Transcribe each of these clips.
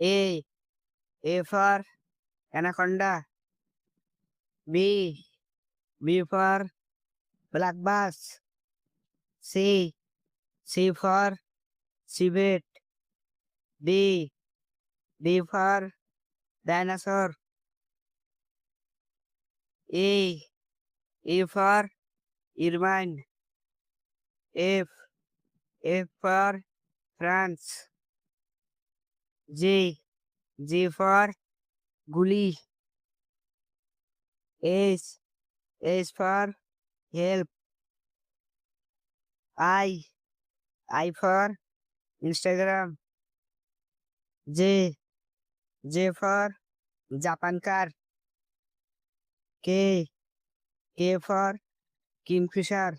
A. A for anaconda. B. B for black bass. C. C for civet. D. D for dinosaur. E. E for ermine. F. F for France. G. G for gully. H. H for help. I. I for Instagram. J. J for Japan car. K. K for kingfisher.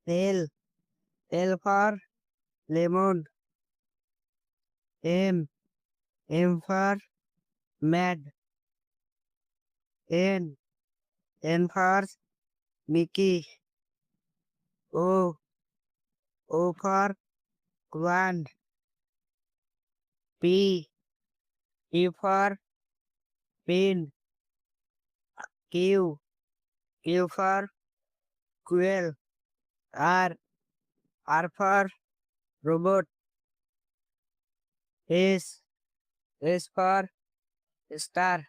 L. L for lemon. M. M for mad. N. N for Mickey. O. O for Grand. P. P for pin. Q. Q for quail. R. R for robot. S. S for star.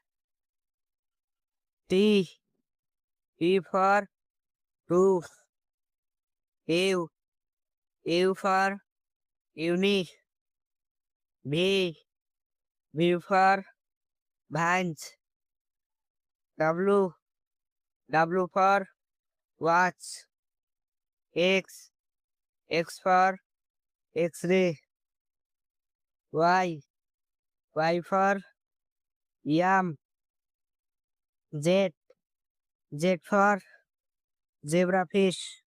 T. T for roof. U. U for unique. V. V for vans. W. W for watch. X. X for X-ray. Y. Y for yam. Z. Z for zebrafish.